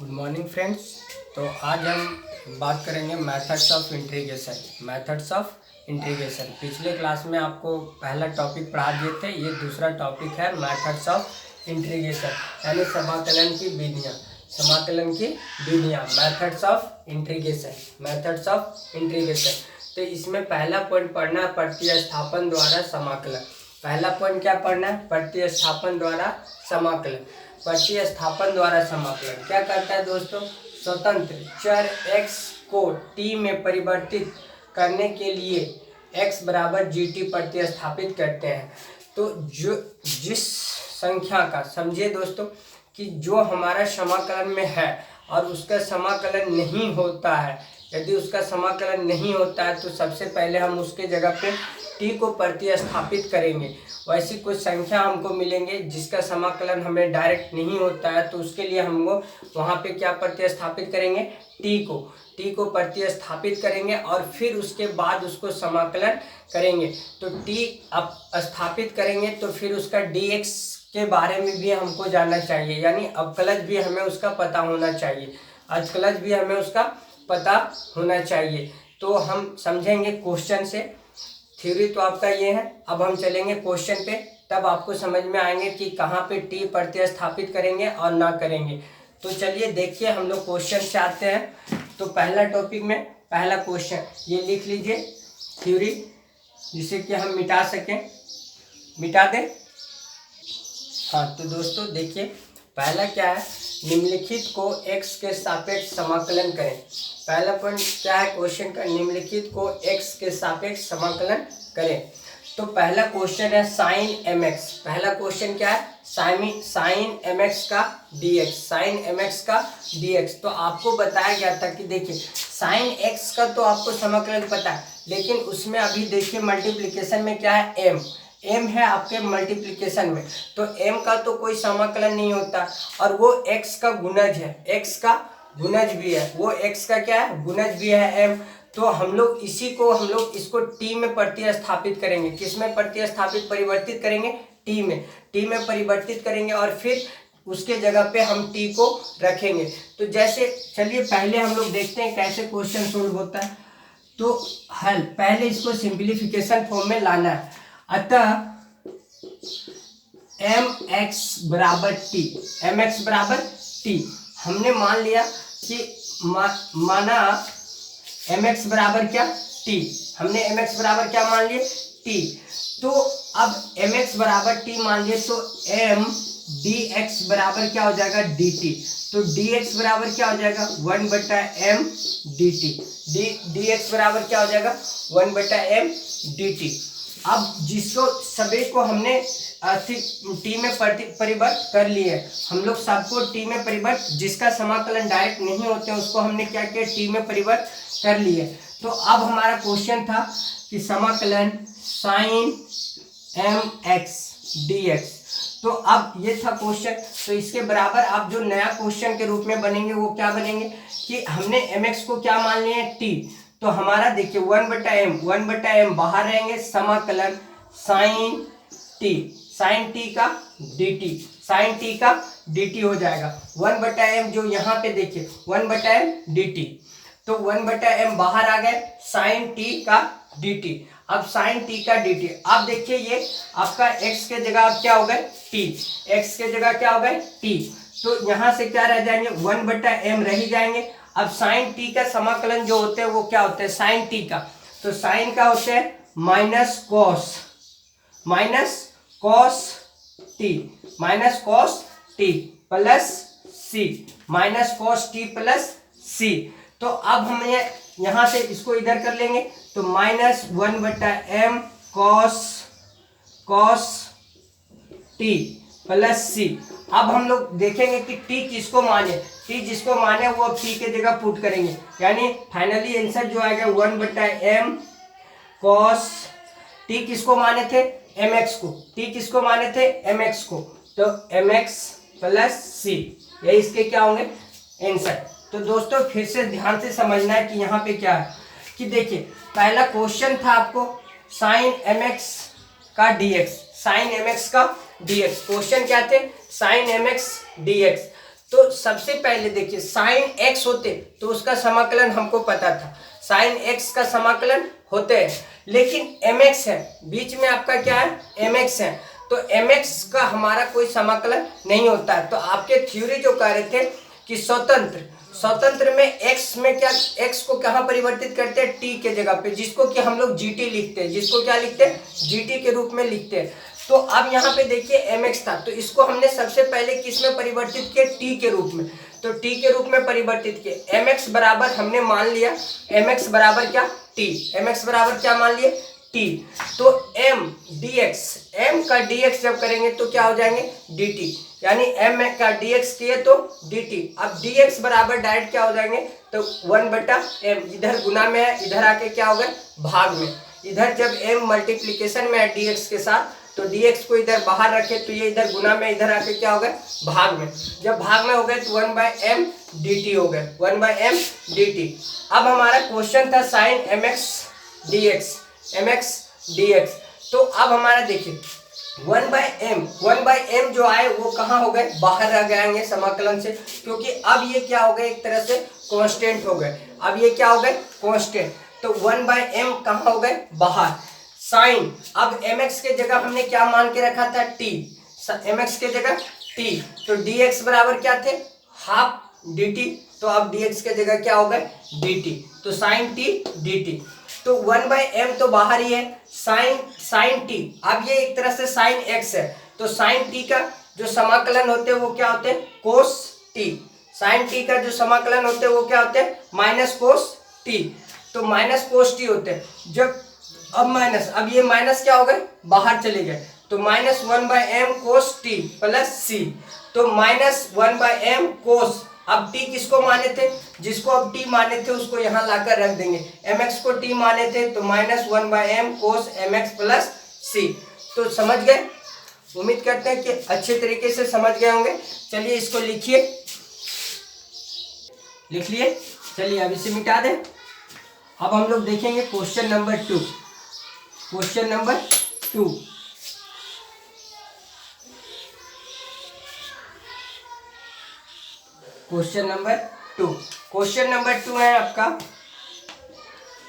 Good morning friends. तो आज हम बात करेंगे मेथड्स ऑफ इंटीग्रेशन। पिछले क्लास में आपको पहला टॉपिक पढ़ा दिए थे, ये दूसरा टॉपिक है मेथड्स ऑफ इंटीग्रेशन, यानी समाकलन की विधियाँ। Methods of integration. तो इसमें पहला पॉइंट पढ़ना है प्रतिस्थापन द्वारा समाकलन। पहला पॉइंट क्या पढ़ना है? प्रतिस्थापन द्वारा समाकलन। प्रतिस्थापन द्वारा समाकलन क्या करता है दोस्तों? स्वतंत्र चर x को t में परिवर्तित करने के लिए x बराबर gt प्रतिस्थापित करते हैं। तो जो जिस संख्या का, समझिए दोस्तों, कि जो हमारा समाकलन में है और उसका समाकलन नहीं होता है, यदि उसका समाकलन नहीं होता है तो सबसे पहले हम उसके जगह पे t को प्रतिस्थापित करेंगे। वैसी कुछ संख्या हमको मिलेंगे जिसका समाकलन हमें डायरेक्ट नहीं होता है, तो उसके लिए हमको वहाँ पे क्या प्रतिस्थापित करेंगे? t को प्रतिस्थापित करेंगे और फिर उसके बाद उसको समाकलन करेंगे। तो t अब स्थापित करेंगे तो फिर उसका dx के बारे में भी हमको जानना चाहिए, यानी अवकलज भी हमें उसका पता होना चाहिए, अवकलज भी हमें उसका पता होना चाहिए। तो हम समझेंगे क्वेश्चन से। थ्योरी तो आपका ये है, अब हम चलेंगे क्वेश्चन पे, तब आपको समझ में आएंगे कि कहाँ पे टी प्रतिस्थापित करेंगे और ना करेंगे। तो चलिए देखिए, हम लोग क्वेश्चन से आते हैं। तो पहला टॉपिक में पहला क्वेश्चन ये लिख लीजिए, थ्योरी, जिसे कि हम मिटा सकें। मिटा दें। हाँ, तो दोस्तों देखिए, पहला क्या है? निम्नलिखित को x के सापेक्ष समाकलन करें। पहला पॉइंट क्या है क्वेश्चन का? निम्नलिखित को x के सापेक्ष समाकलन करें। तो पहला क्वेश्चन है साइन mx। पहला क्वेश्चन क्या है? साइन mx का dx। तो आपको बताया गया था कि देखिए, साइन x का तो आपको समाकलन पता है, लेकिन उसमें अभी देखिए मल्टीप्लिकेशन में क्या है? m है आपके मल्टीप्लिकेशन में, तो m का तो कोई समाकलन नहीं होता, और वो x का गुणज है, x का गुणज भी है, वो x का क्या है? गुणज भी है m। तो हम लोग इसको t में प्रतिस्थापित करेंगे। किस में परिवर्तित करेंगे? t में परिवर्तित करेंगे और फिर उसके जगह पे हम t को रखेंगे। तो जैसे चलिए पहले हम लोग देखते हैं कैसे क्वेश्चन सोल्व होता है। तो हल पहले इसको सिंप्लीफिकेशन फॉर्म में लाना है। अतः mx बराबर t, हमने मान लिया कि माना mx बराबर क्या? t। हमने mx बराबर क्या मान लिए? t। तो अब mx बराबर t मान लिए, तो m dx बराबर क्या हो जाएगा? dt। तो dx बराबर क्या हो जाएगा? 1/m dt। dx बराबर क्या हो जाएगा? 1/m dt। अब जिसको सभी को हमने टी में परिवर्त कर लिए, हम लोग सबको टी में परिवर्त, जिसका समाकलन डायरेक्ट नहीं होते उसको हमने क्या किया? टी में परिवर्त कर लिए। तो अब हमारा क्वेश्चन था कि समाकलन साइन mx dx। तो अब ये था क्वेश्चन। तो इसके बराबर आप जो नया क्वेश्चन के रूप में बनेंगे वो क्या बनेंगे कि हमने mx को क्या मान लिया? t। तो हमारा देखिए 1/m बाहर रहेंगे, समाकलन साइन t का dt हो जाएगा। 1/m जो यहाँ पे देखिए 1/m dt, तो 1/m बाहर आ गए, साइन t का dt। अब साइन t का dt, अब देखिए ये आपका x के जगह अब क्या हो गए? t। x के जगह क्या हो गए? t। तो यहाँ से क्या रह जाएंगे? 1/m रह ही जाएंगे। अब साइन t का समाकलन जो होते हैं वो क्या होते हैं? साइन t का, तो साइन का होते हैं minus cos t plus c। तो अब हम यहाँ से इसको इधर कर लेंगे, तो -1/m cos t plus c। अब हम लोग देखेंगे कि t किसको माने, t जिसको माने वो अब t के जगह पुट करेंगे, यानी फाइनली आंसर जो आएगा 1/m cos t। किसको माने थे? mx को। t किसको माने थे? mx को। तो mx प्लस c, ये इसके क्या होंगे? आंसर। तो दोस्तों फिर से ध्यान से समझना है कि यहाँ पे क्या है कि देखिए, पहला क्वेश्चन था आपको साइन mx का dx, क्वेश्चन क्या थे? Sine mx dx। तो सबसे पहले देखिए साइन एक्स होते तो उसका समाकलन हमको पता था, साइन एक्स का समाकलन होते हैं, लेकिन एम एक्स है बीच में, आपका क्या है एम एक्स है, तो एम एक्स का हमारा कोई समाकलन नहीं होता है। तो आपके थ्योरी जो कह रहे थे कि स्वतंत्र में x में क्या, x को कहाँ परिवर्तित करते हैं t के जगह पे, जिसको कि हम लोग gt लिखते हैं, जिसको क्या लिखते हैं gt के रूप में लिखते हैं। तो अब यहाँ पे देखिए mx था, तो इसको हमने सबसे पहले किस में परिवर्तित किया, t के रूप में, तो t के रूप में परिवर्तित किए। mx बराबर हमने मान लिया, mx बराबर क्या t, mx बराबर क्या मान लिए t, तो m dx, m का dx जब करेंगे तो क्या हो जाएंगे dt, यानी m का dx किए तो dt। अब dx बराबर डायरेक्ट क्या हो जाएंगे, तो 1/m, इधर गुना में है, इधर आके क्या होगा भाग में, इधर जब m मल्टीप्लीकेशन में है dx के साथ, तो dx को इधर बाहर रखे तो ये इधर गुना में, इधर आके क्या होगा भाग में, जब भाग में हो गए तो 1/m dt हो गए, 1/m dt। अब हमारा क्वेश्चन था साइन mx dx, तो अब हमारा देखिए 1/m जो आए वो कहाँ हो गए, बाहर रह जाएंगे समाकलन से, क्योंकि अब ये क्या हो गए एक तरह से कांस्टेंट हो गए, अब ये क्या हो गए कांस्टेंट, तो 1/m कहाँ हो गए बाहर। साइन, अब mx के जगह हमने क्या मान के रखा था t, mx के जगह t, तो dx बराबर क्या थे हाफ dt, तो अब dx के जगह क्या हो गए dt, तो साइन t dt, तो 1/m तो बाहर ही है, साइन t, अब ये एक तरह से साइन x है, तो साइन t का जो समाकलन होते हैं वो क्या होते हैं कोस t, साइन t का जो समाकलन होते हैं वो क्या होते हैं माइनस कोस t, तो माइनस कोस t होते हैं। जब अब माइनस, अब ये माइनस क्या हो गए बाहर चले गए, तो माइनस 1/m कोस t प्लस c, तो माइनस 1/m कोस, अब t किसको माने थे, जिसको अब t माने थे उसको यहाँ लाकर रख देंगे, mx को t माने थे तो माइनस 1/m कोस mx प्लस c। तो समझ गए, उम्मीद करते हैं कि अच्छे तरीके से समझ गए होंगे। चलिए इसको लिखिए, लिख लिए, चलिए अब इसे मिटा दें। अब हम लोग देखेंगे question number 2, question number 2, question number 2, question number 2 है आपका,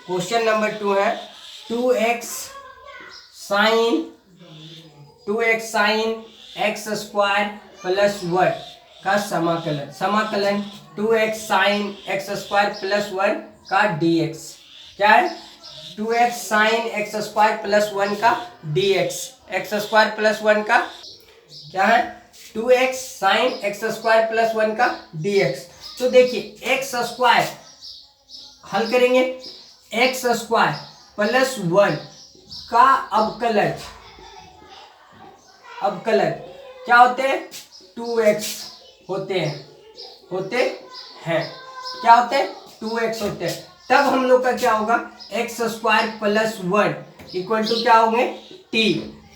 क्वेश्चन नंबर 2 है 2x sign x square plus 1 का समाकलन, समाकलन 2x sign x square plus 1 का dx, क्या है 2x sign x square plus 1 का dx, x स्क्वायर प्लस 1 का क्या है 2x sign x square plus 1 का dx। तो देखिए x स्क्वायर हल करेंगे, x स्क्वायर प्लस 1 का अवकलज, अवकलज क्या होते हैं 2x होते हैं, क्या होते हैं 2x होते हैं, तब हम लोग का क्या होगा x square plus 1 equal to क्या होंगे t,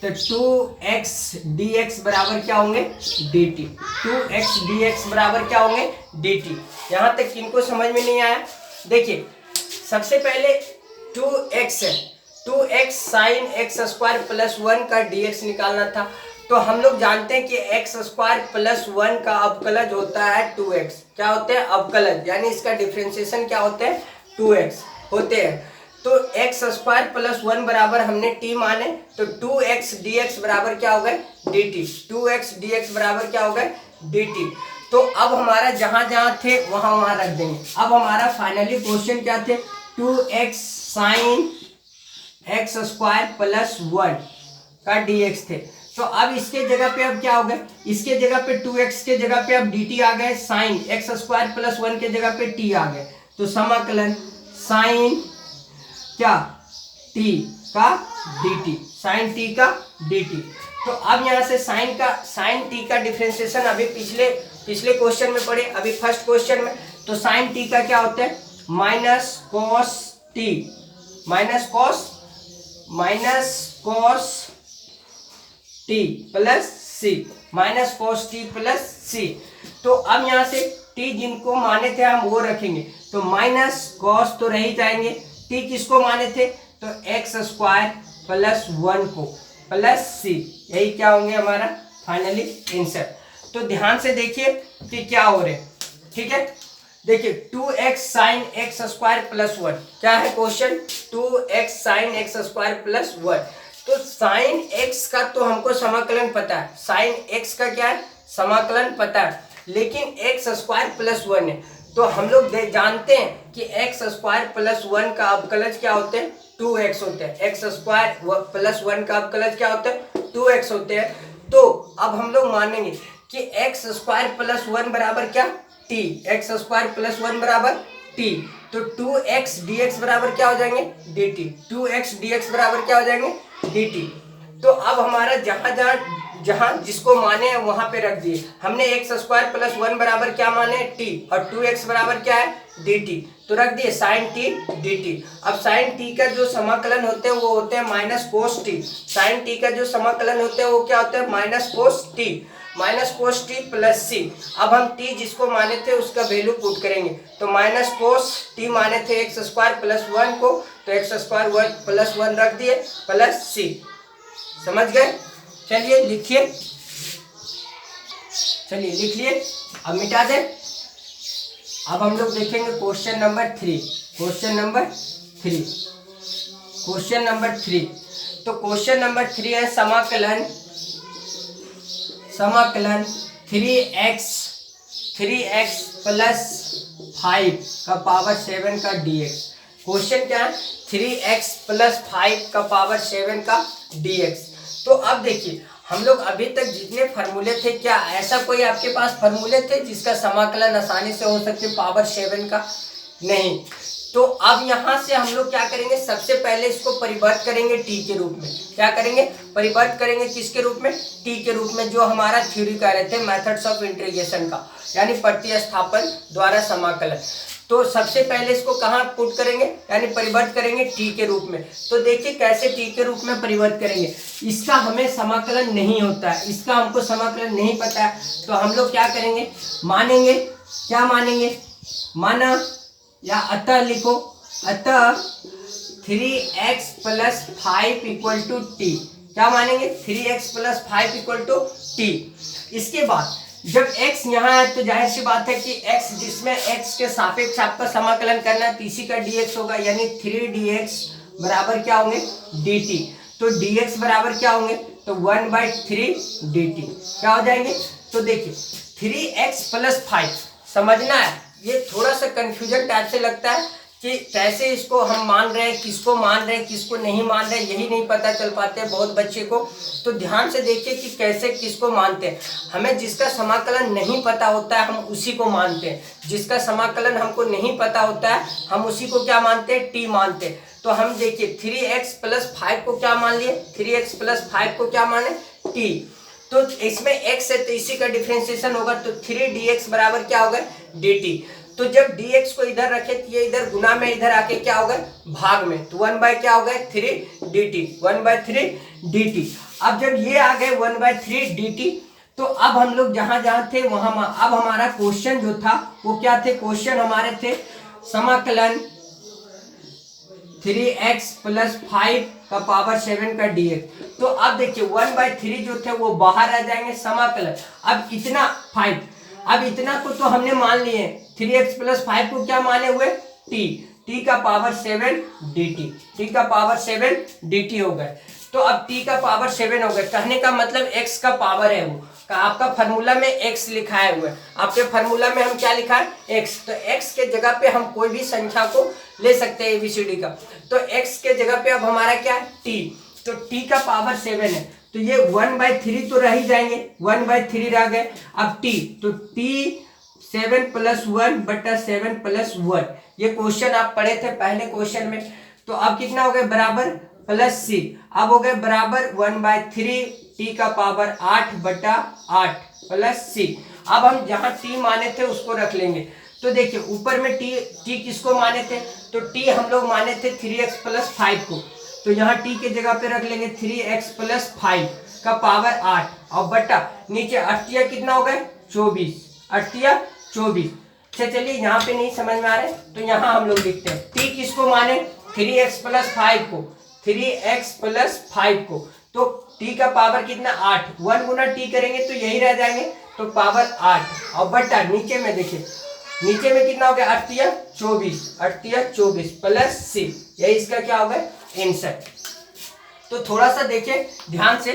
तो 2x dx बराबर क्या होंगे dt, 2x dx बराबर क्या होंगे dt। यहाँ तक किनको समझ में नहीं आया, देखिए सबसे पहले 2x है, 2x sign x square plus 1 का dx निकालना था, तो हम लोग जानते हैं कि x स्क्वायर प्लस 1 का अवकलज होता है 2x, क्या होते हैं अवकलज, यानी इसका डिफरेंशिएशन क्या होते हैं 2x होते हैं। तो x स्क्वायर प्लस 1 बराबर हमने t माने, तो 2x dx बराबर क्या हो गए dt, 2x dx बराबर क्या हो गए dt। तो अब हमारा जहां जहां थे वहां वहां रख देंगे। अब हमारा फाइनली क्वेश्चन क्या थे 2x sign x square plus 1 का dx थे, तो अब इसके जगह पे अब क्या हो गए, इसके जगह पे 2x के जगह पे अब dt आ गए, साइन x स्क्वायर प्लस 1 के जगह पे t आ गए, तो समाकलन साइन क्या t का dt, साइन t का dt। तो अब यहाँ से साइन t का डिफरेंशिएशन अभी पिछले क्वेश्चन में पढ़े, अभी फर्स्ट क्वेश्चन में, तो साइन t का क्या होता है minus cos t, minus cos t plus c, minus cos t plus c। तो अब यहाँ से t जिनको माने थे हम वो रखेंगे, तो माइनस कॉस तो रह ही जाएंगे, t किसको माने थे तो x स्क्वायर प्लस 1 को प्लस c, यही क्या होंगे हमारा फाइनली आंसर। तो ध्यान से देखिए कि क्या हो रहा है, ठीक है। देखिए 2x sine x square plus 1, क्या है question, 2x sine x square plus 1। तो साइन एक्स का तो हमको समाकलन पता है, साइन एक्स का क्या है, समाकलन पता है, लेकिन एक्स स्क्वायर प्लस 1 है। तो हम लोग जानते हैं कि एक्स स्क्वायर प्लस 1 का अवकलज क्या होते हैं, 2x होते हैं। एक्स स्क्वायर प्लस 1 का अवकलज क्या होता है, 2x होते हैं। तो अब हम लोग मानेंगे कि एक्स स्क्वायर प्लस 1 बराबर क्या, t, एक्स स्क्वायर प्लस 1 बराबर t। तो 2x dx बराबर क्या हो जाएंगे, dt, 2x dx बराबर क्या हो जाएंगे, dt। तो अब हमारा जहां जिसको माने हैं वहां पे रख दिए हमने। एक्स स्क्वायर प्लस 1 बराबर क्या माने, t, और 2x बराबर क्या है, dt, तो रख दिए साइन t dt। अब साइन t का जो समाकलन होते हैं वो होते हैं minus cos t, sine t का जो समाकलन होते हैं वो क्या होते हैं, minus cos t, minus cos T plus C. अब हम t जिसको माने थे उसका वैल्यू पुट करेंगे, तो माइनस कोस t माने थे एक्स स्क्वायर प्लस 1 को, तो एक्स स्क्वायर प्लस 1 रख दिए प्लस सी। समझ गए, चलिए लिखिए, चलिए लिख लिए, अब मिटा दे। अब हम लोग देखेंगे question number 3, question number 3, question number 3। तो क्वेश्चन नंबर 3 है समाकलन 3x प्लस 5 का पावर 7 का dx। क्वेश्चन क्या है, 3x प्लस 5 का पावर 7 का dx। तो अब देखिए हम लोग अभी तक जितने फार्मूले थे, क्या ऐसा कोई आपके पास फार्मूले थे जिसका समाकलन आसानी से हो सकते पावर 7 का, नहीं। तो अब यहाँ से हम लोग क्या करेंगे, सबसे पहले इसको परिवर्त करेंगे t के रूप में। क्या करेंगे, परिवर्त करेंगे किसके रूप में, t के रूप में, जो हमारा थ्योरी कह रहे थे मेथड्स ऑफ इंटीग्रेशन का, यानी प्रतिस्थापन द्वारा समाकलन। तो सबसे पहले इसको कहाँ पुट करेंगे, यानी परिवर्त करेंगे t के रूप में। तो देखिए कैसे t के रूप में परिवर्त करेंगे, इसका हमें समाकलन नहीं होता है, इसका हमको समाकलन नहीं पता है। तो हम लोग क्या करेंगे, मानेंगे, क्या मानेंगे, माना या अतः लिखो, अतः 3x plus 5 equal to T. क्या मानेंगे, 3x plus 5 equal to T. इसके बाद जब x यहाँ है तो जाहिर सी बात है कि x जिसमें x के सापेक्ष आपका समाकलन करना है, इसी का dx होगा, यानी 3dx बराबर क्या होंगे, dt। तो dx बराबर क्या होंगे, तो 1/3 dt क्या हो जाएंगे। तो देखिए 3x प्लस 5 समझना है, ये थोड़ा सा कंफ्यूजन टाइप से लगता है कि कैसे इसको हम मान रहे हैं, किसको मान रहे हैं, किसको नहीं मान रहे हैं, यही नहीं पता चल पाते हैं बहुत बच्चे को। तो ध्यान से देखिए कि कैसे किसको मानते हैं। हमें जिसका समाकलन नहीं पता होता है हम उसी को मानते हैं, जिसका समाकलन हमको नहीं पता होता है हम उसी को क्या मानते हैं, टी मानते हैं। तो हम देखिए 3x प्लस 5 को क्या मान लिए, 3x प्लस 5 को क्या माने, टी। तो इसमें x है तो इसी का डिफरेंशिएशन होगा, तो 3dx बराबर क्या होगा, dt। तो जब dx को इधर रखे तो ये इधर गुना में इधर आके क्या होगा, भाग में, तो 1/3 क्या हो गए, 3 dt, 1/3 dt। अब जब ये आ गए 1/3 dt, तो अब हम लोग जहां जहां थे वहां, अब हमारा क्वेश्चन जो था वो क्या थे, क्वेश्चन हमारे थे समाकलन 3x प्लस 5 का पावर 7 का dx। तो अब देखिए 1/3 जो थे वो बाहर आ जाएंगे, समाकलन अब इतना 5, अब इतना को तो हमने मान लिए, 3x प्लस 5 को क्या माने हुए, t का पावर 7 dt, t का पावर 7 dt हो गए। तो अब t का पावर 7 हो गए, कहने का मतलब x का पावर है वो, आपका फार्मूला में x लिखाया हुआ है, आपके फार्मूला में हम क्या लिखा है, x। तो x के जगह पे हम कोई भी संख्या को ले सकते हैं ABCD का। तो x के जगह पे अब हमारा क्या है, t। तो t का पावर 7 है, तो ये 1/3 तो रह ही जाएंगे, 1/3 रह गए। अब t, तो t 7 प्लस 1/7 प्लस 1, ये क्वेश्चन आप पढ़े थे पहले क्वेश्चन में। तो अब कितना हो गया, बराबर प्लस c, अब हो गए बराबर 1/3 t का पावर 8/8 प्लस c। अब हम जहां t माने थे उसको रख लेंगे। तो देखिए ऊपर में t किसको माने थे, तो t हम लोग माने थे 3x प्लस 5 को, तो यहाँ t के जगह पे रख लेंगे 3x प्लस 5 का पावर 8, और बटा नीचे 8 कितना हो गए, 24, 8 24। चलिए यहाँ पे नहीं समझ में आ रहे तो यहाँ हम लोग लिखते हैं t किसको माने, 3x प्लस 5 को, 3x प्लस 5 को। तो t का पावर कितना, 8, 1 गुना t करेंगे तो यही रह जाएंगे तो पावर 8 और बटा नीचे में देखिए, नीचे में कितना हो गया 8 या 24 प्लस सी, यही इसका क्या होगा आंसर। तो थोड़ा सा देखिए ध्यान से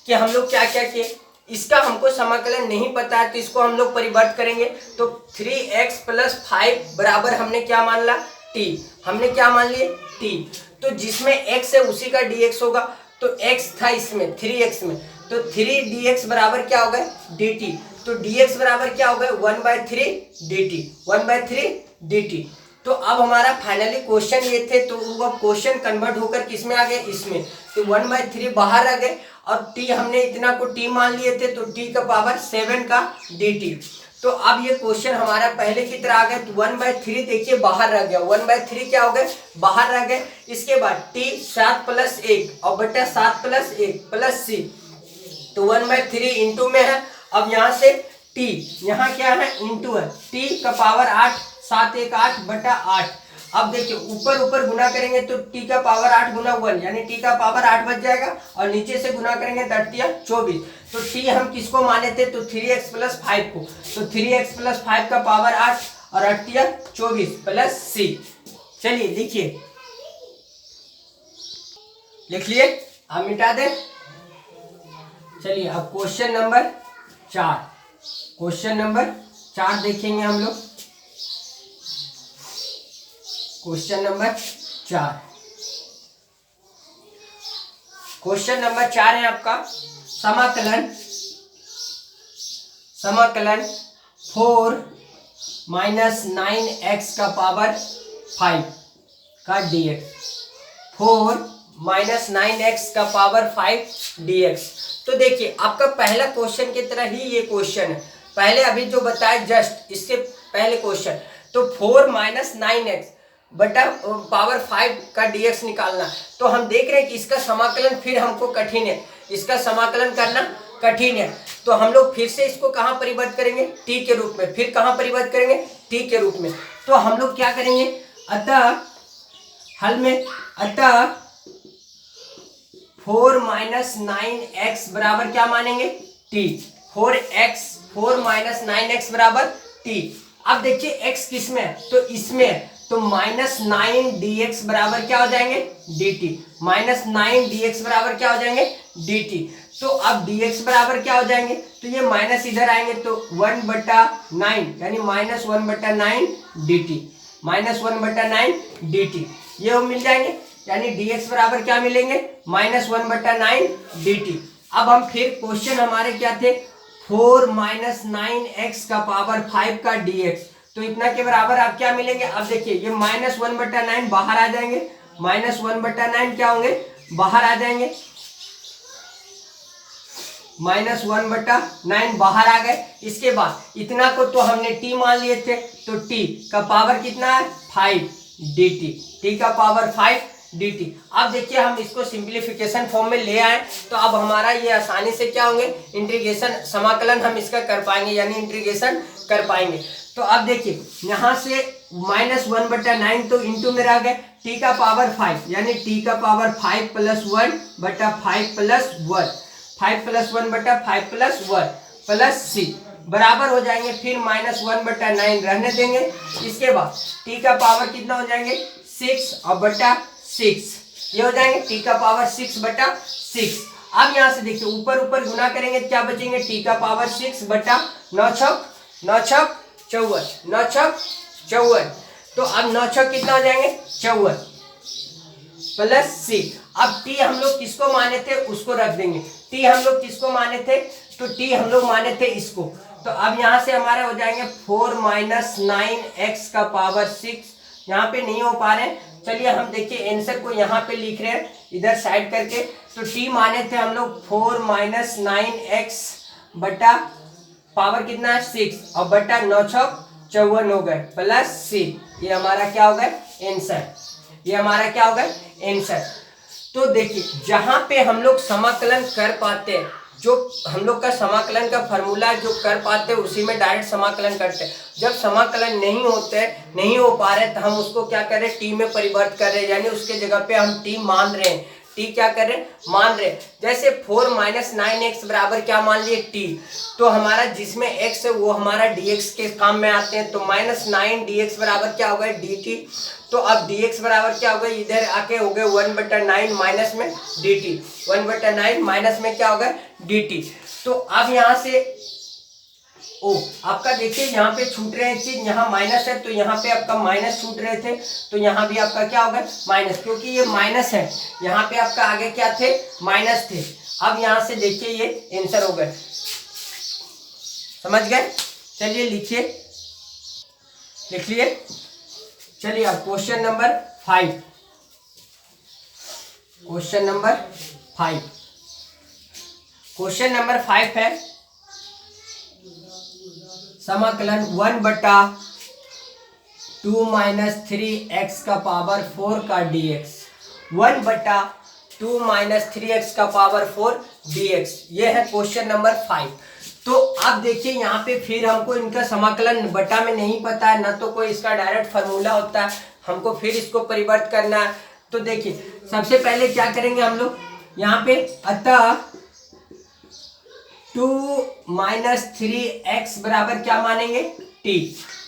कि हम लोग क्या क्या किए। इसका हमको समाकलन नहीं पता है तो इसको हम लोग परिवर्त करेंगे। तो 3x प्लस 5 बराबर हमने क्या मान ला t, हमने क्या मान लिए t। तो जिसमें x है उसी का dx होगा, तो x था इसमें 3x में, तो 3dx बराबर क्या होगा dt। तो dx बराबर क्या होगा 1/3 dt, 1/3 dt। तो अब हमारा फाइनली क्वेश्चन ये थे, तो वो क्वेश्चन कन्वर्ट होकर किसमें आ गए इसमें, तो 1/3 बाहर आ गए और t हमने इतना को t मान लिए थे, तो t का पावर 7 का dt। तो अब ये क्वेश्चन हमारा पहले की तरह आ गया, तो 1/3 देखिए बाहर रह गया, 1/3 क्या हो गए बाहर रह गए। इसके बाद t 7 + 1 और बटा 7 + 1 प्लस c, तो 1/3 इंटू में है। अब यहाँ से t यहाँ क्या है इंटू है, t का पावर 8, 7 1 8 बटा 8। अब देखिए ऊपर ऊपर गुना करेंगे तो t का पावर 8 गुना 1 यानी t का पावर 8 बच जाएगा, और नीचे से गुना करेंगे तो 8 या 24। तो t हम किसको माने थे, तो 3x + 5 को, तो 3x + 5 का पावर 8 और 8 या 24 प्लस c। चलिए लिखिए, लिख लिए, अब मिटा दे। चलिए अब क्वेश्चन नंबर 4, क्वेश्चन नंबर 4 देखेंगे हम लोग। क्वेश्चन नंबर 4, क्वेश्चन नंबर 4 है आपका समाकलन 4 - 9x का पावर 5 का dx, 4 - 9x का पावर 5 dx। तो देखिए आपका पहला क्वेश्चन की तरह ही ये क्वेश्चन है, पहले अभी जो बताया जस्ट इससे पहले क्वेश्चन। तो 4 - 9x बटा पावर 5 का dx निकालना। तो हम देख रहे हैं कि इसका समाकलन फिर हमको कठिन है, इसका समाकलन करना कठिन है। तो हम लोग फिर से इसको कहाँ परिवर्तित करेंगे t के रूप में, फिर कहाँ परिवर्तित करेंगे t के रूप में। तो हम लोग क्या करेंगे, अतः हल में, अतः 4 - 9x बराबर क्या मानेंगे t, 4 - 9x बराबर t। अब देखिए x किस में है, तो इसमें है, तो -9 dx बराबर क्या हो जाएंगे dt, -9 dx बराबर क्या हो जाएंगे dt। तो अब dx बराबर क्या हो जाएंगे, तो ये माइनस इधर आएंगे तो 1/9 यानी -1/9 dt, -1/9 dt ये मिल जाएंगे, यानी dx बराबर क्या मिलेंगे -1/9 dt। अब हम फिर क्वेश्चन हमारे क्या थे, 4 - 9x का पावर 5 का dx, तो इतना के बराबर आप क्या मिलेंगे। अब देखिए ये -1/9 बाहर आ जाएंगे, -1/9 क्या होंगे बाहर आ जाएंगे, -1/9 बाहर आ गए। इसके बाद इतना को तो हमने t मान लिए थे, तो t का पावर कितना है 5 dt, t का पावर 5 dt। अब देखिए हम इसको सिंप्लीफिकेशन फॉर्म में ले आए, तो अब हमारा ये आसानी से क्या होंगे इंटीग्रेशन समाकलन हम इसका कर पाएंगे, यानी इंटीग्रेशन कर पाएंगे। तो अब देखिए यहाँ से -1/9 तो इंटू में रह गए, t का पावर 5 यानी t का पावर 5 + 1 बटा 5 + 1, 5 + 1 बटा 5 + 1 प्लस c बराबर हो जाएंगे, फिर -1/9 रहने देंगे। इसके बाद t का पावर कितना हो जाएंगे 6 और बटा 6, ये हो जाएंगे t का पावर 6 बटा 6। अब यहाँ से देखिए ऊपर ऊपर गुना करेंगे क्या बचेंगे, t का पावर 6 बटा 9 छक 54, 9 छक 54। तो अब 9 छक कितना हो जाएंगे 54 प्लस c। अब t हम लोग किसको माने थे उसको रख देंगे, t हम लोग किसको माने थे, तो t हम लोग माने थे इसको। तो अब यहाँ से हमारे हो जाएंगे 4 - 9x का पावर 6, यहाँ पे नहीं हो पा रहे हैं, चलिए हम देखिए आंसर को यहाँ पे लिख रहे हैं इधर साइड करके। तो t माने थे हम लोग 4 - 9x बटा पावर कितना है 6 और बटा 9 छक 54 हो गए प्लस c। ये हमारा क्या हो गया आंसर, ये हमारा क्या हो गया आंसर। तो देखिए जहां पे हम लोग समाकलन कर पाते हैं, जो हम लोग का समाकलन का फॉर्मूला जो कर पाते हैं उसी में डायरेक्ट समाकलन करते हैं। जब समाकलन नहीं होते, नहीं हो पा रहे तो हम उसको क्या कर रहे हैं टी में परिवर्तित कर रहे हैं, यानी उसके जगह पे हम टी मान रहे हैं, टी क्या कर रहे मान रहे। जैसे 4 - 9x बराबर क्या मान लिए टी, तो हमारा जिसमें x है वो हमारा dx के काम में आते हैं। तो -9 dx बराबर क्या हो गया dt। तो अब dx बराबर क्या हो गया, इधर आके हो गए 1/9 माइनस में dt, 1/9 माइनस में क्या होगा dt। तो अब यहाँ से आपका देखिए यहाँ पे छूट रहे हैं चीज, यहाँ माइनस है तो यहाँ पे आपका माइनस छूट रहे थे, तो यहाँ भी आपका क्या होगा माइनस, क्योंकि ये माइनस है, यहाँ पे आपका आगे क्या थे माइनस थे। अब यहाँ से देखिए ये आंसर हो गए, समझ गए। चलिए लिखिए, लिख लिए। चलिए अब question number 5, question number 5, question number 5 है समाकलन 1/2 - 3x का पावर 4 का dx, 1/2 - 3x का पावर 4 dx, ये है क्वेश्चन नंबर 5। तो अब देखिए यहाँ पे फिर हमको इनका समाकलन बटा में नहीं पता है, ना तो कोई इसका डायरेक्ट फार्मूला होता है, हमको फिर इसको परिवर्तित करना है। तो देखिए सबसे पहले क्या करेंगे हम लोग यहाँ पे, अतः 2 - 3x बराबर क्या मानेंगे t,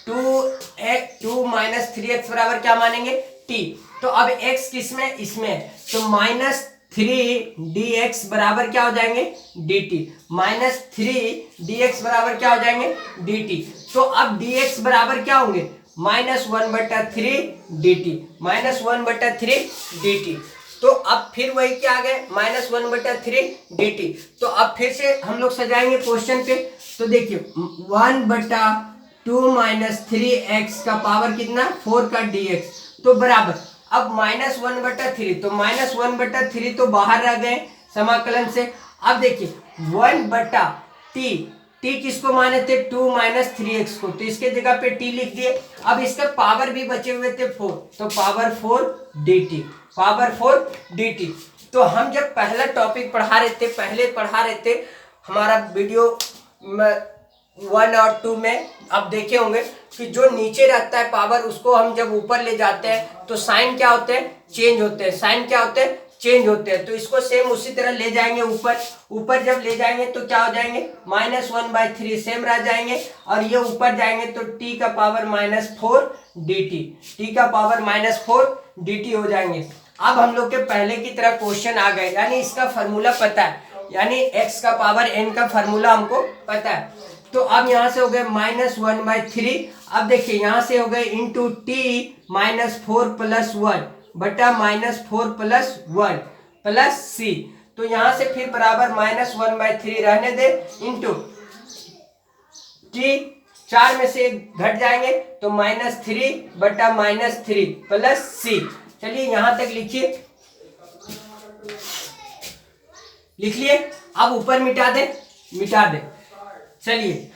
2 - 3x बराबर क्या मानेंगे t। तो अब x किसमें इसमें, तो -3 dx बराबर क्या हो जाएंगे dt, -3 dx बराबर क्या हो जाएंगे dt। तो अब dx बराबर क्या होंगे -1/3 dt, -1/3 dt। तो अब फिर वही क्या आ गए -1/3 dt। तो अब फिर से हम लोग सजाएंगे क्वेश्चन पे। तो देखिए 1/2 - 3x का पावर कितना 4 का dx, तो बराबर अब -1/3, तो -1/3 तो बाहर रह गए समाकलन से। अब देखिए 1/t, t किसको माने थे 2 - 3x को, तो इसके जगह पे t लिख दिए। अब इसका पावर भी बचे हुए थे 4, तो पावर 4 dt, पावर 4 dt। तो हम जब पहला टॉपिक पढ़ा रहे थे हमारा वीडियो 1 और 2 में, आप देखे होंगे कि जो नीचे रहता है पावर उसको हम जब ऊपर ले जाते हैं तो साइन क्या होते हैं चेंज होते हैं, साइन क्या होते हैं चेंज होते हैं। तो इसको सेम उसी तरह ले जाएंगे ऊपर, ऊपर जब ले जाएंगे तो क्या हो जाएंगे -1/3 सेम रह जाएंगे, और ये ऊपर जाएंगे तो t का पावर -4 dt, t का पावर -4 dt हो जाएंगे। अब हम लोग के पहले की तरह क्वेश्चन आ गए, यानी इसका फार्मूला पता है, यानी x का पावर n का फार्मूला हमको पता है। तो अब यहाँ से हो गए -1/3, अब देखिए यहाँ से हो गए इंटू t -4 + 1 बटा -4 + 1 प्लस c। तो यहाँ से फिर बराबर -1/3 रहने दे, इंटू t 4 में से घट जाएंगे तो -3 बटा -3 प्लस c। चलिए यहाँ तक लिखिए, लिख लिए। अब ऊपर मिटा दे, मिटा दे। चलिए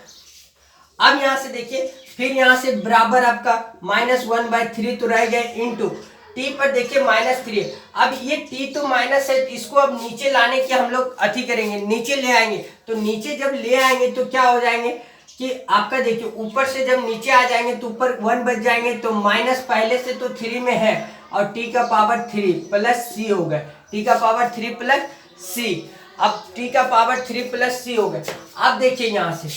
अब यहाँ से देखिए, फिर यहाँ से बराबर आपका -1/3 तो रह गए, इंटू टी पर देखिए -3। अब ये टी तो माइनस है, इसको अब नीचे लाने के हम लोग अति करेंगे, नीचे ले आएंगे। तो नीचे जब ले आएंगे तो क्या हो जाएंगे कि आपका देखिए ऊपर से जब नीचे आ जाएंगे तो ऊपर 1 बच जाएंगे, तो माइनस पहले से तो 3 में है, और टी का पावर 3 प्लस सी हो गया, टी का पावर 3 प्लस सी। अब टी का पावर 3 प्लस सी हो गया। अब देखिए यहाँ से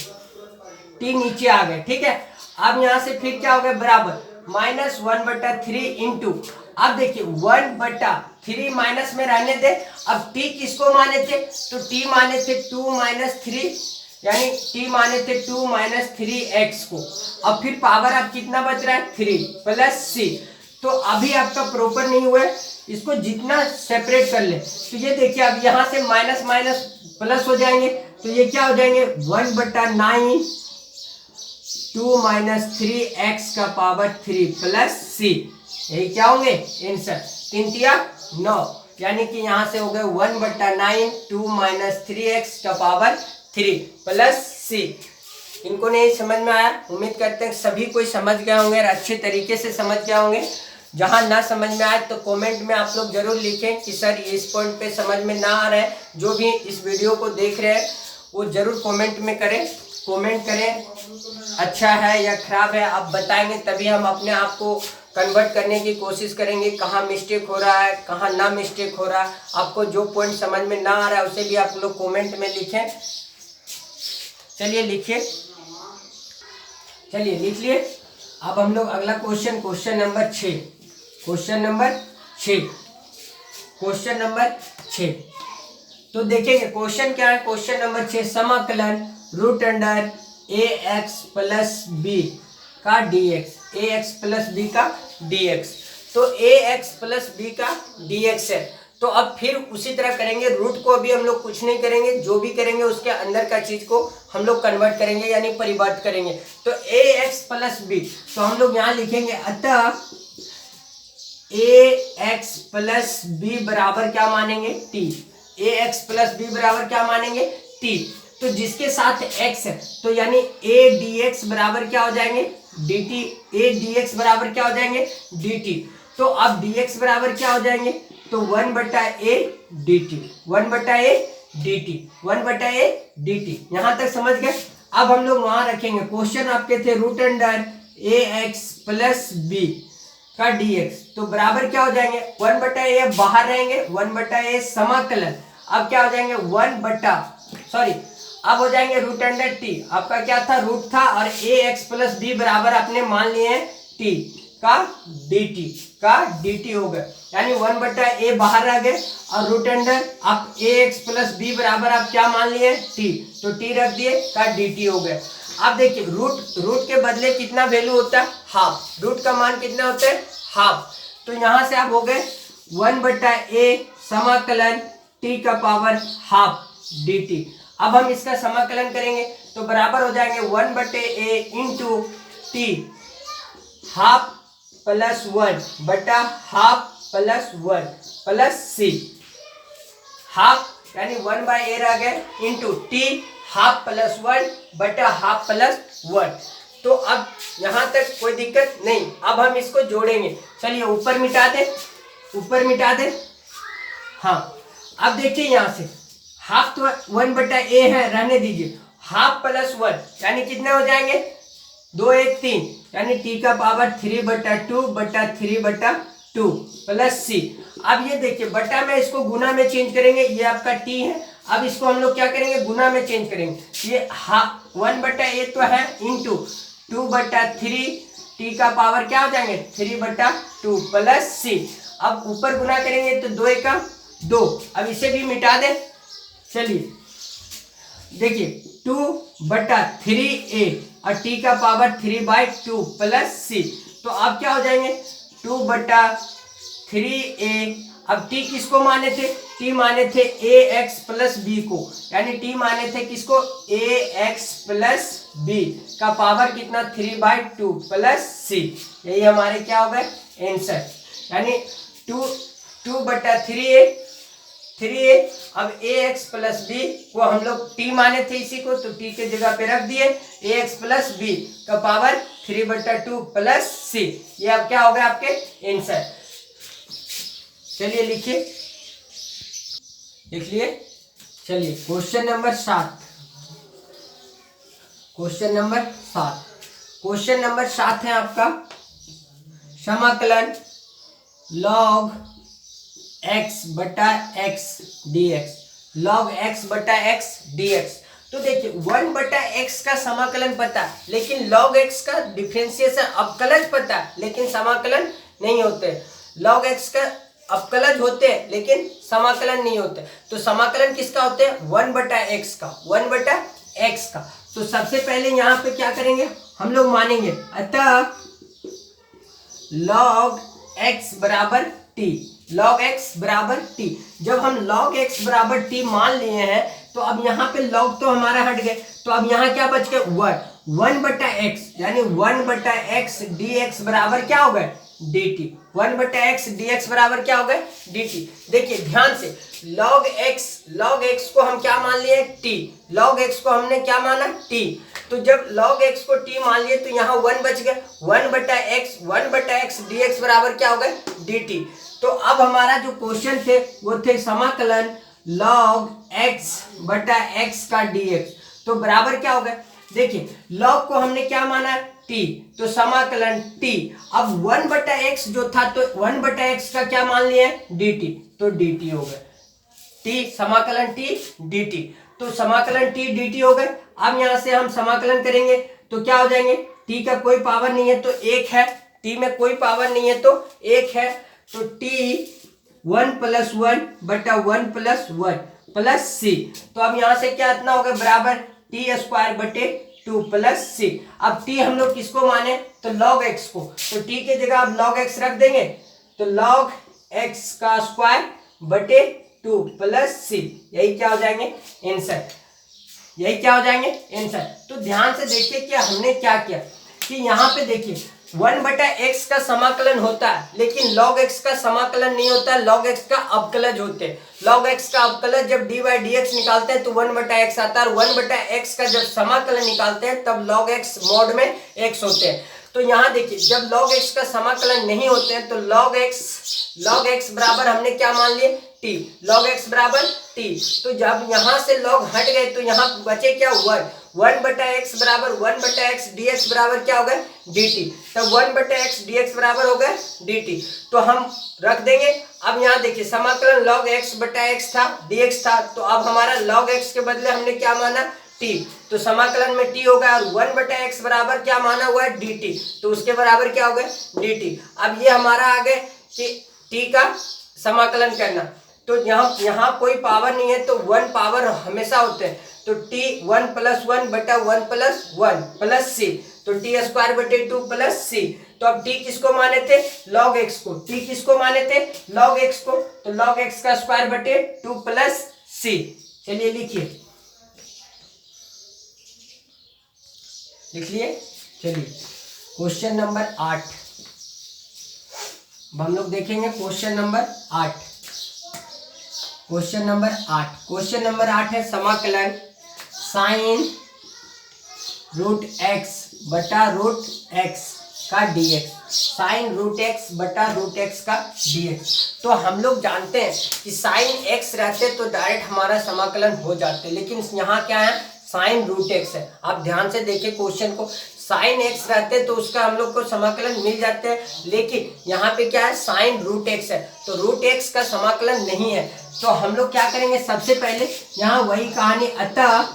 टी नीचे आ गए, ठीक है। अब यहाँ से फिर क्या हो गया बराबर -1/3 इंटू, अब देखिए 1/3 माइनस में रहने दे। अब टी किसको माने थे, तो टी माने थे 2 - 3, यानी टी माने थे 2 - 3x को। अब फिर पावर अब कितना बच रहा है 3 प्लस सी। तो अभी आपका प्रॉपर नहीं हुआ है, इसको जितना सेपरेट कर ले। तो ये देखिए अब यहाँ से माइनस माइनस प्लस हो जाएंगे, तो ये क्या हो जाएंगे 1/9 2 - 3x का पावर 3 प्लस सी। यही क्या होंगे आंसर 3 तिया 9, यानी कि यहाँ से हो गए 1/9 2 - 3x का पावर 3 प्लस सी। इनको नहीं समझ में आया, उम्मीद करते हैं सभी कोई समझ गए होंगे और अच्छे तरीके से समझ गए होंगे। जहाँ ना समझ में आए तो कमेंट में आप लोग जरूर लिखें कि सर इस पॉइंट पे समझ में ना आ रहा है। जो भी इस वीडियो को देख रहे हैं वो जरूर कमेंट में करें, कमेंट करें अच्छा है या खराब है आप बताएंगे, तभी हम अपने आप को कन्वर्ट करने की कोशिश करेंगे, कहाँ मिस्टेक हो रहा है, कहाँ ना मिस्टेक हो रहा है। आपको जो पॉइंट समझ में ना आ रहा है उसे भी आप लोग कमेंट में लिखें। चलिए लिखिए, चलिए लिख लिए। अब हम लोग अगला क्वेश्चन नंबर 6, क्वेश्चन नंबर 6 तो देखेंगे क्वेश्चन क्या है। क्वेश्चन नंबर 6, समाकलन रूट अंडर ए एक्स प्लस बी का डी एक्स, ए एक्स प्लस बी का डी एक्स। तो ए एक्स प्लस बी का डी एक्स है, तो अब फिर उसी तरह करेंगे। रूट को अभी हम लोग कुछ नहीं करेंगे, जो भी करेंगे उसके अंदर का चीज को हम लोग कन्वर्ट करेंगे, यानी परिवर्तित करेंगे। तो ए एक्स प्लस बी, तो हम लोग यहाँ लिखेंगे अतः ए एक्स प्लस बी बराबर क्या मानेंगे, टी। ए एक्स प्लस बी बराबर क्या मानेंगे, टी। तो जिसके साथ x है तो यानी ए डी एक्स बराबर क्या हो जाएंगे, D T. A D x बराबर क्या हो जाएंगे, डी टी। तो अब डी एक्स बराबर क्या हो जाएंगे, तो 1/a dt, 1/a dt, 1/a dt। यहां तक समझ गए। अब हम लोग वहां रखेंगे, क्वेश्चन आपके थे रूट अंडर ए एक्स प्लस बी का dx, तो बराबर क्या हो जाएंगे, 1/a बाहर रहेंगे, 1/a समाकलन। अब क्या हो जाएंगे अब हो जाएंगे रूट अंडर टी। आपका क्या था, रूट था, और ए एक्स प्लस बी बराबर आपने मान लिए टी का dt हो गए, यानी 1/a बाहर रह गए, और रूट अंडर आप ए एक्स प्लस बी बराबर आप क्या मान लिए, टी, तो टी रख दिए का dt हो गए। अब देखिए रूट के बदले कितना वैल्यू होता है, हाफ। रूट का मान कितना होता है, हाफ। तो यहां से आप हो गए 1/a समाकलन t का पावर हाफ dt। अब हम इसका समाकलन करेंगे तो बराबर हो जाएंगे 1/a into T, half plus 1 बटा हाफ प्लस 1 प्लस सी, हाफ यानी 1/a रह गए इंटू टी, हाफ प्लस 1 बटा हाफ प्लस 1। तो अब यहां तक कोई दिक्कत नहीं। अब हम इसको जोड़ेंगे। चलिए ऊपर मिटा दे, हाँ। अब देखिए यहां से हाफ तो 1/a है, रहने दीजिए। हाफ प्लस 1 यानी कितने हो जाएंगे, 2 1 3, यानी टी का पावर 3/2 बटा 3/2 प्लस सी। अब ये देखिए बटा में इसको गुना में चेंज करेंगे, ये आपका टी है। अब इसको हम लोग क्या करेंगे, गुना में चेंज करेंगे। ये 1/a तो है इंटू 2/3, टी का पावर क्या हो जाएंगे 3/2 प्लस सी। अब ऊपर गुना करेंगे तो 2 का 2। अब इसे भी मिटा दे। चलिए देखिए 2/3a और टी का पावर 3/2 प्लस सी। तो अब क्या हो जाएंगे 2/3a। अब टी किसको माने थे, टी माने थे ए एक्स प्लस बी को, यानी टी माने थे किसको, ए एक्स प्लस बी का पावर कितना 3/2 प्लस सी। यही हमारे क्या हो गए आंसर, यानी 2/3a। अब ए एक्स प्लस बी को हम लोग टी माने थे इसी को, तो टी के जगह पे रख दिए ए एक्स प्लस बी का पावर 3/2 प्लस सी। ये अब क्या हो गया आपके आंसर। चलिए लिख लिए। चलिए क्वेश्चन नंबर 7, क्वेश्चन नंबर 7 है आपका समाकलन log x बटा x dx, log x बटा x dx। तो देखिए 1/x का समाकलन पता है, लेकिन log x का डिफरेंशिएशन अवकलज पता है, लेकिन समाकलन नहीं होते। log x का अवकलज होते हैं लेकिन समाकलन नहीं होते। तो समाकलन किसका होते हैं, 1/x का, 1/x का। तो सबसे पहले यहाँ पे क्या करेंगे, हम लोग मानेंगे अतः log x बराबर t, log x बराबर t। जब हम log x बराबर t मान लिए हैं तो अब यहाँ पे log तो हमारा हट गए, तो अब यहाँ क्या बच गए 1/x, यानी 1/x dx बराबर क्या हो गए dt, 1/x dx बराबर क्या हो गए dt। देखिए ध्यान से log x को हम क्या मान लिए t, log x को हमने क्या माना t। तो जब log x को t मान लिए तो यहाँ 1 बच गए, 1/x dx बराबर क्या हो गए dt। तो अब हमारा जो क्वेश्चन थे वो थे समाकलन log x बटा x का dx। तो बराबर क्या हो गया, देखिए log को हमने क्या माना t टी, तो समाकलन टी। अब 1/x जो था तो 1/x का क्या मान लिया है, dt, तो dt हो गया टी, समाकलन टी dt, तो समाकलन टी dt हो गए। अब यहां से हम समाकलन करेंगे तो क्या हो जाएंगे, टी का कोई पावर नहीं है तो एक है, टी में कोई पावर नहीं है तो एक है, तो टी 1+1/1+1 प्लस सी, तो अब यहां से क्या इतना होगा बराबर t² 2 + c। अब t हम लोग किसको माने, तो log x को, तो t की जगह आप log x रख देंगे, तो log x² 2 + c, यही क्या हो जाएंगे आंसर, यही क्या हो जाएंगे आंसर। तो ध्यान से देखिए कि हमने क्या किया कि यहाँ पे देखिए 1/x का समाकलन होता है लेकिन log x का समाकलन नहीं होता है, log x का अवकलज होते हैं। log x का अवकलज जब dy/dx निकालते हैं तो 1/x आता है, और 1/x का जब समाकलन निकालते हैं तब log x mod में x होते हैं। तो यहाँ देखिए जब log x का समाकलन नहीं होते हैं तो log x बराबर हमने क्या मान लिए t, log x बराबर t, तो जब यहाँ से log हट गए तो यहाँ बचे क्या 1/x बराबर 1/x dx बराबर क्या होगा dt, तब 1/x dx बराबर होगा dt, तो हम रख देंगे। अब यहाँ देखिए समाकलन log x/x था, dx था, तो अब हमारा log x के बदले हमने क्या माना t, तो समाकलन में t होगा, और 1/x बराबर क्या माना हुआ है dt, तो उसके बराबर क्या होगा dt। अब ये हमारा आ गया कि t का समाकलन करना, तो यहाँ कोई पावर नहीं है तो 1 पावर हमेशा होते हैं, तो t 1+1/1+1 प्लस c, तो t² 2 + c, तो अब t किसको माने थे log x को, t किसको माने थे log x को, तो log x² 2 + c। चलिए लिखिए, लिख लिए। चलिए क्वेश्चन नंबर 8 हम लोग देखेंगे, question number 8, question number 8, question number 8 है समाकलन sin √x बटा √x का dx, sin √x बटा √x का dx। तो हम लोग जानते हैं कि sin x रहते तो डायरेक्ट हमारा समाकलन हो जाते, लेकिन यहाँ क्या है sin √x है। आप ध्यान से देखिए क्वेश्चन को, sin x रहते तो उसका हम लोग को समाकलन मिल जाते हैं, लेकिन यहाँ पे क्या है sin √x है, तो √x का समाकलन नहीं है। तो हम लोग क्या करेंगे, सबसे पहले यहाँ वही कहानी, अतः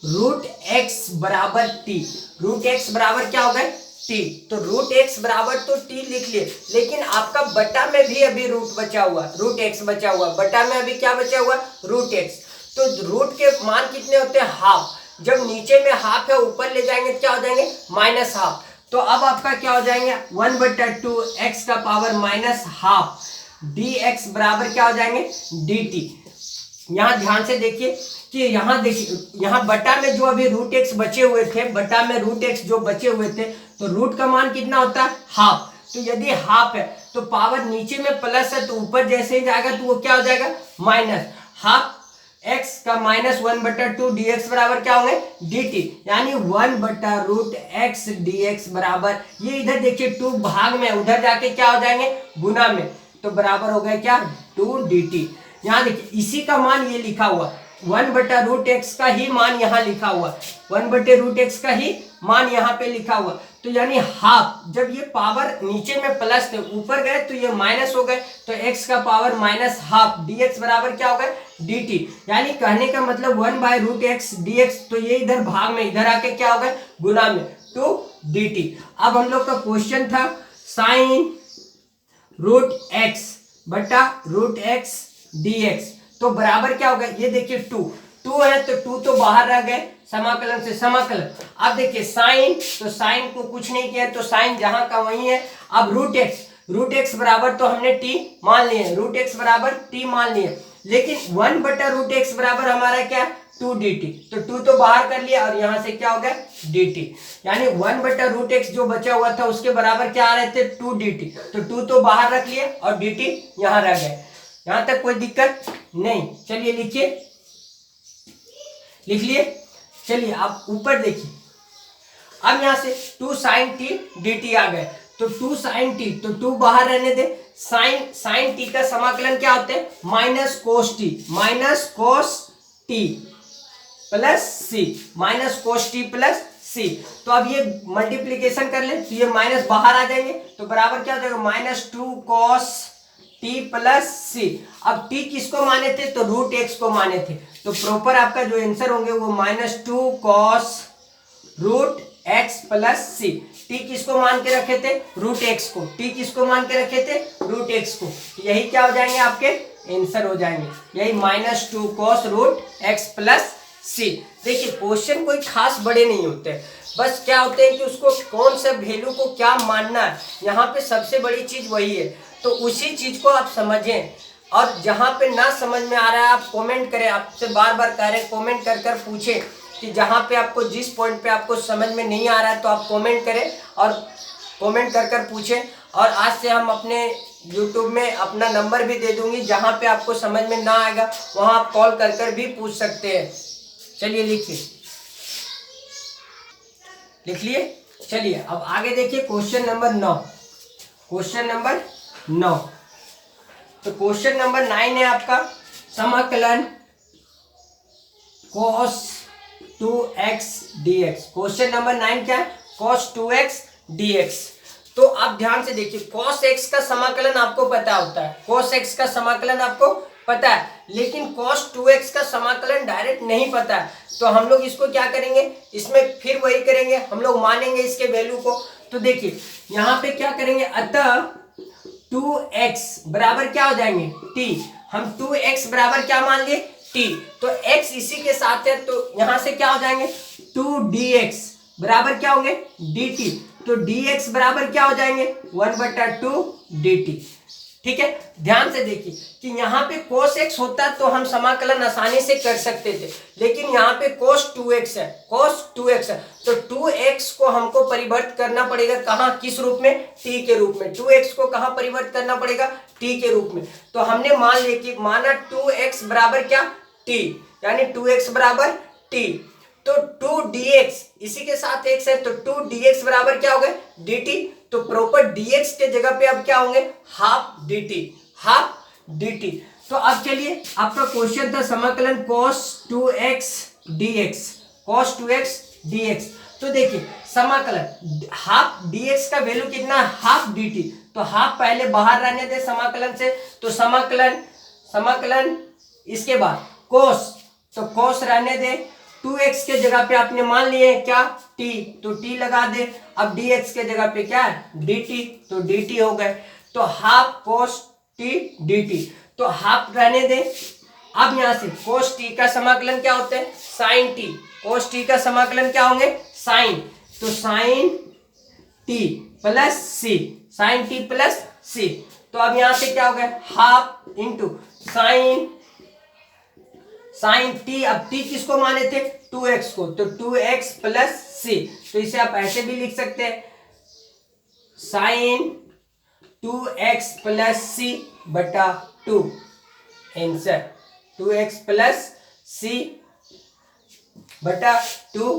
√x बराबर t, √x बराबर क्या होगा t, तो √x बराबर तो t लिख लिए, लेकिन आपका बटा में भी अभी रूट बचा हुआ, √x बचा हुआ, बटा में अभी क्या बचा हुआ √x, तो रूट के मान कितने होते हैं हाफ, जब नीचे में हाफ है ऊपर ले जाएंगे क्या हो जाएंगे -½ तो अब आपका क्या हो जाएंगे 1/2 x का पावर -½ dx बराबर क्या हो जाएंगे dt। यहाँ ध्यान से देखिए कि यहाँ देखिए, यहाँ बटा में जो अभी √x बचे हुए थे, बटा में √x जो बचे हुए थे, तो रूट का मान कितना होता है हाफ, तो यदि हाफ है तो पावर नीचे में प्लस है तो ऊपर जैसे ही जाएगा तो वो क्या हो जाएगा -½ x का -1/2 dx बराबर क्या होंगे dt, यानी 1/√x dx बराबर, ये इधर देखिए 2 भाग में, उधर जाके क्या हो जाएंगे गुना में, तो बराबर हो गया क्या 2 dt। यहाँ देखिए इसी का मान ये लिखा हुआ 1/√x का ही मान यहाँ लिखा हुआ, 1/√x का ही मान यहाँ पे लिखा हुआ, तो यानी हाफ, जब ये पावर नीचे में प्लस थे ऊपर गए तो ये माइनस हो गए, तो x का पावर -½ dx बराबर क्या होगा dt, यानी कहने का मतलब 1/√x dx, तो ये इधर भाग में, इधर आके क्या होगा गुना में 2 dt। अब हम लोग का क्वेश्चन था sin √x बटा √x dx, तो बराबर क्या होगा, ये देखिए 2 है तो 2 तो बाहर रह गए समाकलन से, समाकलन। अब देखिए साइन, तो साइन को कुछ नहीं किया तो साइन जहां का वही है। अब √x बराबर तो हमने t मान लिए, √x बराबर t मान लिए, लेकिन 1/√x बराबर हमारा क्या 2 dt, तो 2 तो बाहर कर लिया और यहाँ से क्या हो गया dt, यानी 1/√x जो बचा हुआ था उसके बराबर क्या आ रहे थे 2 dt, तो 2 तो बाहर रख लिए और dt यहाँ रह गए। यहाँ तक कोई दिक्कत नहीं। चलिए लिखिए, लिख लिए। चलिए आप ऊपर देखिए, अब यहाँ से 2 sin t dt आ गए, तो 2 sin t, तो 2 बाहर रहने दे, sin t का समाकलन क्या होते हैं -cos t plus c, -cos t plus C. तो अब ये मल्टीप्लीकेशन कर ले तो ये माइनस बाहर आ जाएंगे, तो बराबर क्या हो जाएगा -2 cos टी प्लस सी। अब टी किसको माने थे, तो रूट एक्स को माने थे, तो प्रॉपर आपका जो आंसर होंगे वो -2 cos रूट एक्स प्लस सी। टी किसको मान के रखे थे, रूट एक्स को, टी किसको मान के रखे थे, रूट एक्स को। यही क्या हो जाएंगे आपके आंसर हो जाएंगे, यही -2 cos रूट एक्स प्लस सी। देखिए क्वेश्चन कोई खास बड़े नहीं होते, बस क्या होते हैं कि उसको कौन सा वैल्यू को क्या मानना है, यहाँ पे सबसे बड़ी चीज वही है। तो उसी चीज को आप समझें, और जहाँ पे ना समझ में आ रहा है आप कमेंट करें, आपसे बार बार कह रहे हैं कमेंट कर कर पूछें कि जहाँ पे आपको जिस पॉइंट पे आपको समझ में नहीं आ रहा है तो आप कमेंट करें और कमेंट कर कर पूछें। और आज से हम अपने YouTube में अपना नंबर भी दे दूंगी, जहाँ पे आपको समझ में ना आएगा वहाँ आप कॉल कर कर भी पूछ सकते हैं। चलिए लिखिए, लिख लिए। चलिए अब आगे देखिए क्वेश्चन नंबर 9। क्वेश्चन नंबर 9, तो क्वेश्चन नंबर 9 है आपका समाकलन cos 2x dx। Question number 9 क्या है, cos 2x dx। तो आप ध्यान से देखिए, cos x का समाकलन आपको पता होता है, cos x का समाकलन आपको पता है, लेकिन cos 2x का समाकलन डायरेक्ट नहीं पता है। तो हम लोग इसको क्या करेंगे, इसमें फिर वही करेंगे, हम लोग मानेंगे इसके वैल्यू को। तो देखिए यहाँ पे क्या करेंगे, अतः 2x बराबर क्या हो जाएंगे t। हम 2x बराबर क्या मान लिए, t, तो x इसी के साथ है, तो यहां से क्या हो जाएंगे 2dx बराबर क्या होंगे dt। तो dx बराबर क्या हो जाएंगे 1/2 dt। ठीक है, ध्यान से देखिए कि यहाँ पे cos x होता तो हम समाकलन आसानी से कर सकते थे, लेकिन यहाँ पे cos 2x है, cos 2x है, तो 2x को हमको परिवर्तित करना पड़ेगा कहाँ, किस रूप में, t के रूप में। 2x को कहाँ परिवर्तित करना पड़ेगा, t के रूप में। तो हमने मान लिया कि माना 2x बराबर क्या t, यानी 2x बराबर t, तो 2dx इसी के साथ x है, तो 2dx बराबर क्या हो गया dt। तो प्रॉपर dx के जगह पे अब क्या होंगे हाफ dt, हाफ dt। तो अब चलिए आपका क्वेश्चन था समाकलन cos 2x dx, cos 2x dx। तो देखिए समाकलन हाफ dx का वैल्यू कितना है, हाफ dt, तो हाफ पहले बाहर रहने दे समाकलन से, तो समाकलन इसके बाद cos, तो cos रहने दे, 2x के जगह पे आपने मान लिए क्या t, तो t लगा दे। अब dx के जगह पे क्या है dt, तो dt हो गए, तो हाफ cos t dt, तो हाफ रहने दे। अब यहां से cos t का समाकलन क्या होता है sin t, cos t का समाकलन क्या होंगे sin, तो sin t plus c, sin t plus c। तो अब यहां से क्या हो गया हाफ इंटू साइन टी। अब टी किसको माने थे 2x को, तो 2x प्लस सी। तो इसे आप ऐसे भी लिख सकते हैं साइन 2x प्लस सी बटा 2, आंसर 2x प्लस सी बटा 2।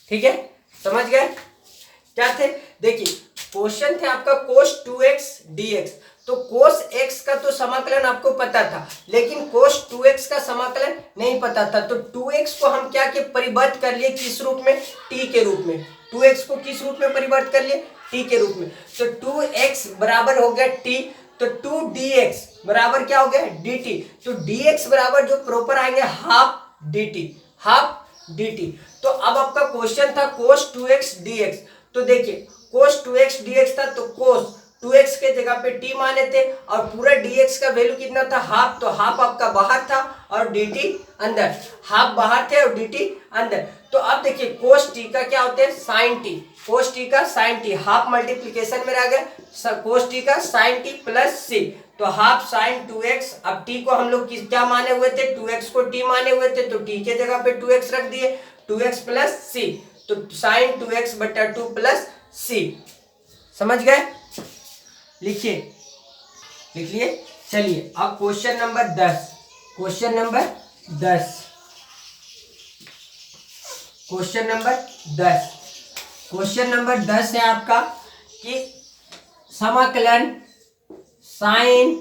ठीक है, समझ गए क्या थे। देखिए क्वेश्चन थे आपका cos 2x dx, तो cos x का तो समाकलन आपको पता था, लेकिन cos 2x का समाकलन नहीं पता था। तो 2x को हम क्या के परिवर्तित कर लिए, किस रूप में, t के रूप में। 2x को किस रूप में परिवर्तित कर लिए, t के रूप में। तो 2x बराबर हो गया t, तो 2dx बराबर क्या हो गया dt। तो dx बराबर जो प्रॉपर आएंगे हाफ dt, हाफ dt। तो अब आपका क्वेश्चन था cos 2x dx, तो देखिए cos 2x dx था, तो cos 2x के जगह पे t माने थे, और पूरा dx का वैल्यू कितना था हाफ, तो हाफ आपका बाहर था और dt अंदर, हाफ बाहर थे और dt अंदर। तो अब देखिए cos t का क्या होता है sin t, cos t का sin t, हाफ मल्टीप्लीकेशन में रह गया, cos t का sin t प्लस c, तो हाफ sin 2x। अब t को हम लोग क्या माने हुए थे, 2x को t माने हुए थे, तो t के जगह पे 2x रख दिए, 2x प्लस c, तो sin 2x बटा 2 प्लस c। समझ गए, लिखिए, लिख लिए। चलिए अब question number 10, question number 10, question number 10, question number 10 है आपका कि समाकलन sin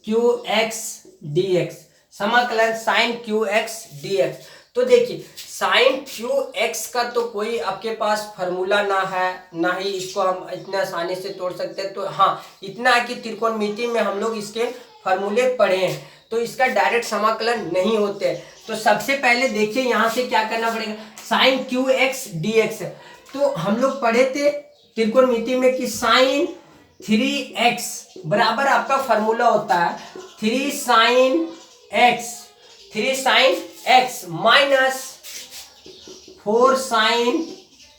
qx dx, समाकलन sin qx dx। तो देखिए साइन क्यू एक्स का तो कोई आपके पास फार्मूला ना है, ना ही इसको हम इतना आसानी से तोड़ सकते हैं। तो हाँ, इतना है कि त्रिकोणमिति में हम लोग इसके फार्मूले पढ़े हैं, तो इसका डायरेक्ट समाकलन नहीं होते। तो सबसे पहले देखिए यहाँ से क्या करना पड़ेगा, sine cube x d x. तो हम लोग पढ़े थे त्रिकोणमिति में कि साइन 3x बराबर आपका फार्मूला होता है 3 sine x minus 4 sine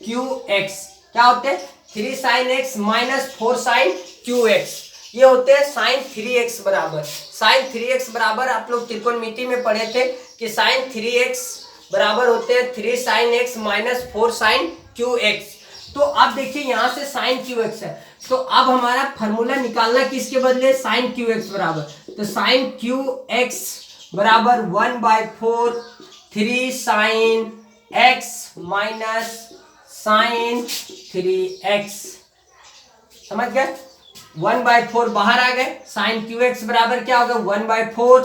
cube x. क्या होते हैं, 3 sine x minus 4 sine cube x, ये होते हैं साइन 3x बराबर। साइन 3x बराबर आप लोग त्रिकोणमिति में पढ़े थे कि साइन 3x बराबर होते हैं 3 sine x minus 4 sine cube x. तो अब देखिए यहाँ से साइन क्यू एक्स है, तो अब हमारा फार्मूला निकालना किसके बदले, साइन क्यू एक्स बराबर, तो साइन क्यू एक्स बराबर 1/4 3 sine x minus sign 3x। समझ गए, 1/4 बाहर आ गए, साइन क्यू एक्स बराबर क्या होगा 1/4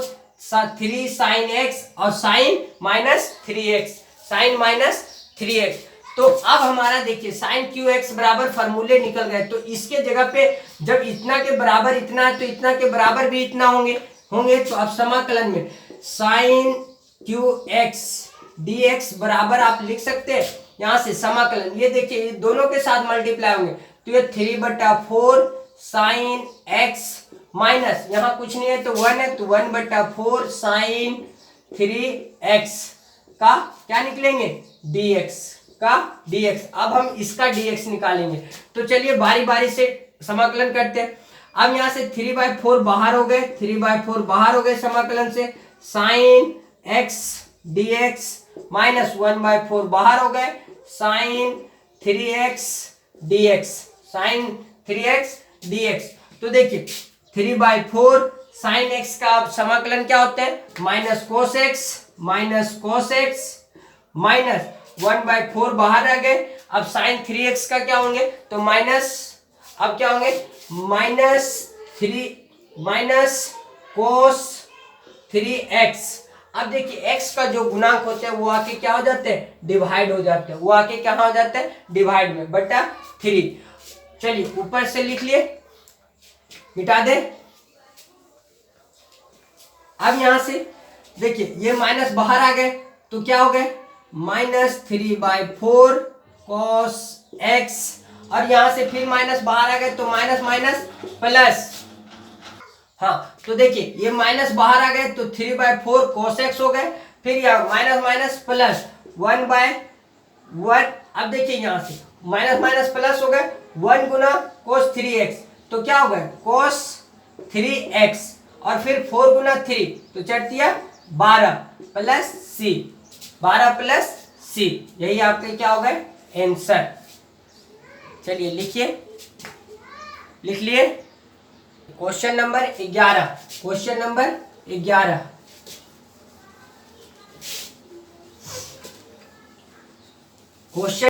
3 साइन x और sine minus 3x, sine minus 3x। तो अब हमारा देखिए साइन क्यू एक्स बराबर फार्मूले निकल गए, तो इसके जगह पे जब इतना के बराबर इतना है तो इतना के बराबर भी इतना होंगे। तो अब समाकलन में sine cube x d x बराबर आप लिख सकते हैं यहाँ से समाकलन, ये देखिए ये दोनों के साथ मल्टीप्लाई होंगे, तो ये 3/4 साइन एक्स माइनस यहाँ कुछ नहीं है तो 1 है, तो 1/4 साइन 3x का क्या निकलेंगे dx का dx। अब हम इसका dx निकालेंगे, तो चलिए बारी बारी से समाकलन करते हैं। अब यहाँ से 3/4 बाहर हो गए, 3/4 बाहर हो गए समाकलन से, साइन x dx माइनस 1/4 बाहर हो गए, sign 3x dx, sign 3x dx। तो देखिए 3/4 साइन x का अब समाकलन क्या होता है, माइनस कोस x माइनस 1/4 बाहर रह गए। अब साइन 3x का क्या होंगे, तो माइनस, अब क्या होंगे माइनस कोस 3x। अब देखिए x का जो गुणांक होते हैं वो आके क्या हो जाते हैं, डिवाइड हो जाते हैं, वो आके क्या हो जाते हैं, डिवाइड में बटा 3। चलिए ऊपर से लिख लिए, मिटा दे। अब यहां से देखिए ये माइनस बाहर आ गए, तो क्या हो गए माइनस 3/4 cos x, और यहां से फिर माइनस बाहर आ गए तो माइनस माइनस प्लस। हाँ, तो देखिए ये माइनस बाहर आ गए तो 3/4 cos x हो गए, फिर यहाँ माइनस माइनस प्लस 1/1। अब देखिए यहाँ से माइनस माइनस प्लस हो गए, 1 गुना cos 3x, तो क्या हो गए cos 3x, और फिर 4 गुना 3 तो चढ़ दिया 12 प्लस c, 12 प्लस c, यही आपके क्या हो गए आंसर। चलिए लिखिए, लिख लिए question number 11, question number 11 question